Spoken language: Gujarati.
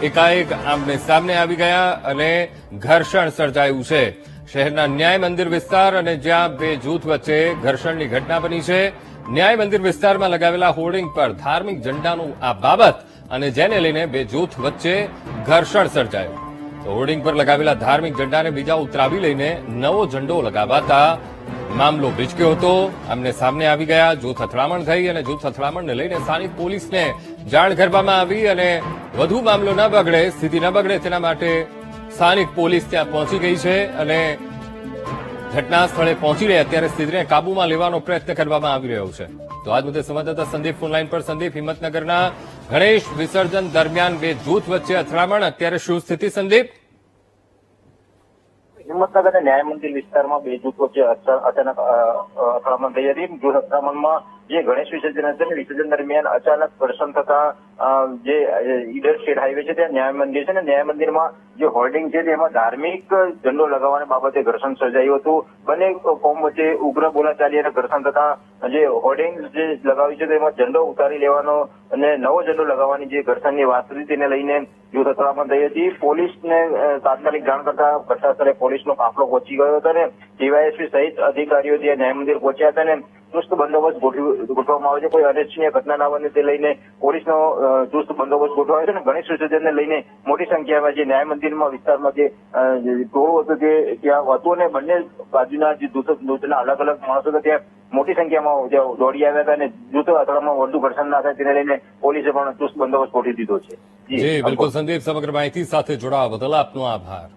એકાએક આમને સામને આવી ગયા અને ઘર્ષણ સર્જાયું છે। શહેરના ન્યાય મંદિર વિસ્તાર અને જ્યાં બે જૂથ વચ્ચે ઘર્ષણની ઘટના બની છે। ન્યાય મંદિર વિસ્તારમાં લગાવેલા હોર્ડિંગ પર ધાર્મિક ઝંડાનું આ બાબત અને જેને લઈને બે જૂથ વચ્ચે ઘર્ષણ સર્જાયું। તો હોર્ડિંગ પર લગાવેલા ધાર્મિક ઝંડાને બીજા ઉતરાવી લઈને નવો ઝંડો લગાવાતા મામલો ભીચક્યો હતો। આમને સામને આવી ગયા, જૂથ અથડામણ થઈ અને જૂથ અથડામણને લઈને સ્થાનિક પોલીસને જાણ કરવામાં આવી અને વધુ મામલો ન બગડે, સ્થિતિ ન બગડે તેના માટે સ્થાનિક પોલીસ ત્યાં પહોંચી ગઈ છે અને ઘટના સ્થળે પહોંચી રહી અત્યારે સ્થિતિને કાબૂમાં લેવાનો પ્રયત્ન કરવામાં આવી રહ્યો છે। તો આજ મુદ્દે સંવાદદાતા સંદીપ ફોનલાઈન પર। સંદીપ, હિંમતનગરના ગણેશ વિસર્જન દરમિયાન બે જૂથ વચ્ચે અથડામણ, અત્યારે શું સ્થિતિ સંદીપ? હિંમતનગરના ન્યાય મંદિર વિસ્તારમાં બે જૂથ વચ્ચે અચાનક અથડામણ થઈ હતી। જૂથ અથડામણમાં જે ગણેશ વિસર્જન હતું ને વિસર્જન દરમિયાન અચાનક ઘર્ષણ થતા જે ઈડર સ્ટેટ હાઈવે છે ત્યાં ન્યાય મંદિર છે ને ન્યાય મંદિરમાં જે હોર્ડિંગ છે તેમાં ધાર્મિક ઝંડો લગાવવાની બાબતે ઘર્ષણ સર્જાયું હતું। બંને કોમ વચ્ચે ઉગ્ર બોલાચાલી અને ઘર્ષણ થતા જે હોર્ડિંગ જે લગાવી છે તેમાં ઝંડો ઉતારી લેવાનો અને નવો ઝંડો લગાવવાની જે ઘર્ષણની વાત હતી તેને લઈને જૂથ અથડામણ થઈ હતી। પોલીસને તાત્કાલિક જાણ કરતા ઘટના સ્થળે પોલીસનો કાફલો પહોંચી ગયો હતો અને ડીવાયએસપી સહિત અધિકારીઓ ત્યાં ન્યાય મંદિર પહોંચ્યા હતા અને ચુસ્ત બંદોબસ્ત ગોઠવવામાં આવે છે। કોઈ અનિચ્છનીય ઘટના ના બને તે લઈને પોલીસનો ચુસ્ત બંદોબસ્ત ગોઠવાયો છે અને ગણેશ વિસર્જનને લઈને મોટી સંખ્યામાં જે ન્યાય મંદિરમાં વિસ્તારમાં જે ટોળું હતું તે ત્યાં હતું અને બંને બાજુના જે જૂથના અલગ અલગ માણસો હતા ત્યાં મોટી સંખ્યામાં દોડી આવ્યા હતા અને જૂથ અથડામણ વધુ ઘર્ષણ ના થાય તેને લઈને પોલીસે પણ ચુસ્ત બંદોબસ્ત ગોઠવી દીધો છે। જી બિલકુલ સંદીપ, સમગ્ર માહિતી સાથે જોડાવા બદલ આપનો આભાર।